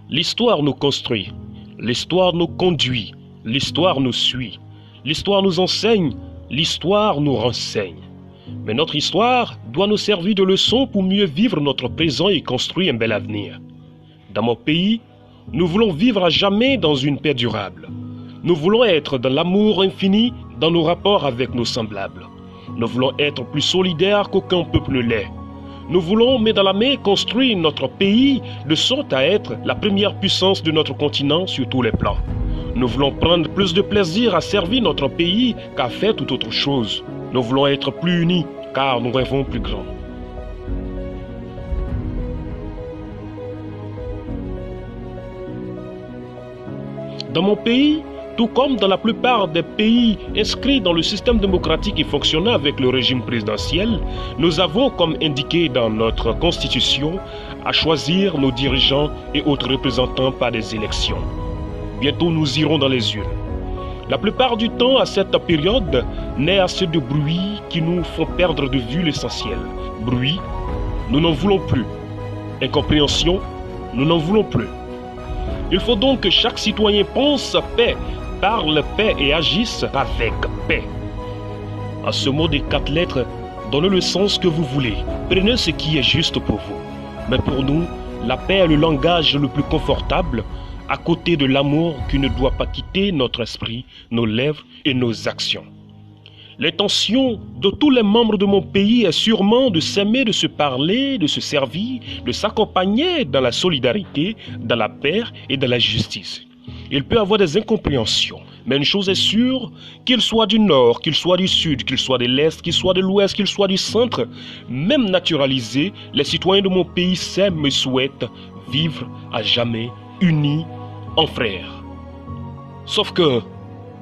L'histoire nous construit, l'histoire nous conduit, l'histoire nous suit, l'histoire nous enseigne, l'histoire nous renseigne. Mais notre histoire doit nous servir de leçon pour mieux vivre notre présent et construire un bel avenir. Dans mon pays, nous voulons vivre à jamais dans une paix durable. Nous voulons être dans l'amour infini dans nos rapports avec nos semblables. Nous voulons être plus solidaires qu'aucun peuple l'est. Nous voulons, main dans la main, construire notre pays de sorte à être la première puissance de notre continent sur tous les plans. Nous voulons prendre plus de plaisir à servir notre pays qu'à faire toute autre chose. Nous voulons être plus unis, car nous rêvons plus grand. Dans mon pays, tout comme dans la plupart des pays inscrits dans le système démocratique et fonctionnant avec le régime présidentiel, nous avons, comme indiqué dans notre constitution, à choisir nos dirigeants et autres représentants par des élections. Bientôt nous irons dans les urnes. La plupart du temps, à cette période, naît assez de bruit qui nous font perdre de vue l'essentiel. Bruit, nous n'en voulons plus. Incompréhension, nous n'en voulons plus. Il faut donc que chaque citoyen pense paix, parle paix et agisse avec paix. À ce mot des 4 lettres, donnez le sens que vous voulez. Prenez ce qui est juste pour vous. Mais pour nous, la paix est le langage le plus confortable, à côté de l'amour qui ne doit pas quitter notre esprit, nos lèvres et nos actions. L'intention de tous les membres de mon pays est sûrement de s'aimer, de se parler, de se servir, de s'accompagner dans la solidarité, dans la paix et dans la justice. Il peut y avoir des incompréhensions, mais une chose est sûre, qu'il soit du nord, qu'il soit du sud, qu'il soit de l'est, qu'il soit de l'ouest, qu'il soit du centre, même naturalisé, les citoyens de mon pays s'aiment et souhaitent vivre à jamais unis en frères. Sauf que,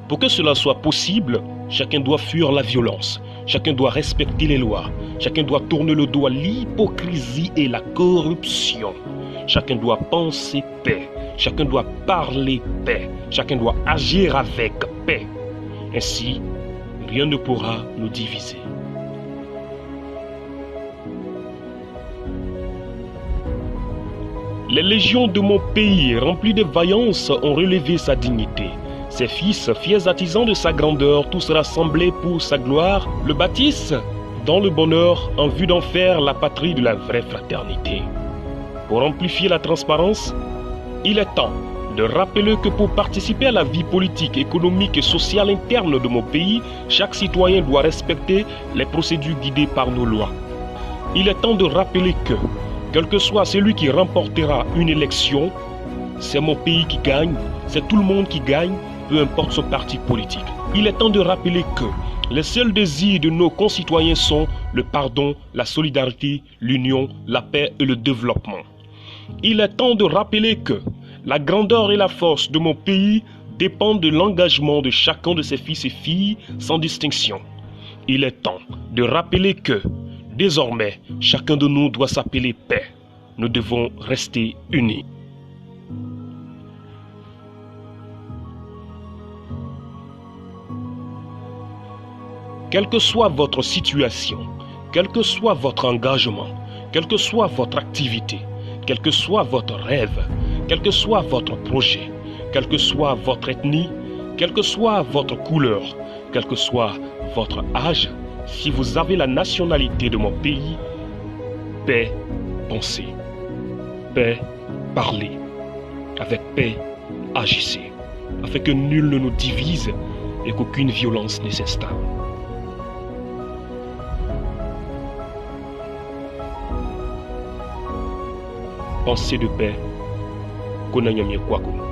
pour que cela soit possible, chacun doit fuir la violence, chacun doit respecter les lois, chacun doit tourner le dos à l'hypocrisie et la corruption. Chacun doit penser paix, chacun doit parler paix, chacun doit agir avec paix. Ainsi, rien ne pourra nous diviser. Les légions de mon pays, remplies de vaillance, ont relevé sa dignité. Ses fils, fiers artisans de sa grandeur, tous rassemblés pour sa gloire, le bâtissent dans le bonheur en vue d'en faire la patrie de la vraie fraternité. Pour amplifier la transparence, il est temps de rappeler que pour participer à la vie politique, économique et sociale interne de mon pays, chaque citoyen doit respecter les procédures guidées par nos lois. Il est temps de rappeler que, quel que soit celui qui remportera une élection, c'est mon pays qui gagne, c'est tout le monde qui gagne, peu importe son parti politique. Il est temps de rappeler que les seuls désirs de nos concitoyens sont le pardon, la solidarité, l'union, la paix et le développement. Il est temps de rappeler que la grandeur et la force de mon pays dépendent de l'engagement de chacun de ses fils et filles sans distinction. Il est temps de rappeler que, désormais, chacun de nous doit s'appeler paix. Nous devons rester unis. Quelle que soit votre situation, quel que soit votre engagement, quelle que soit votre activité, quel que soit votre rêve, quel que soit votre projet, quelle que soit votre ethnie, quelle que soit votre couleur, quel que soit votre âge, si vous avez la nationalité de mon pays, paix, pensez, paix, parlez, avec paix, agissez, afin que nul ne nous divise et qu'aucune violence ne s'installe. Pensée de paix, Konanyamie Kwaku.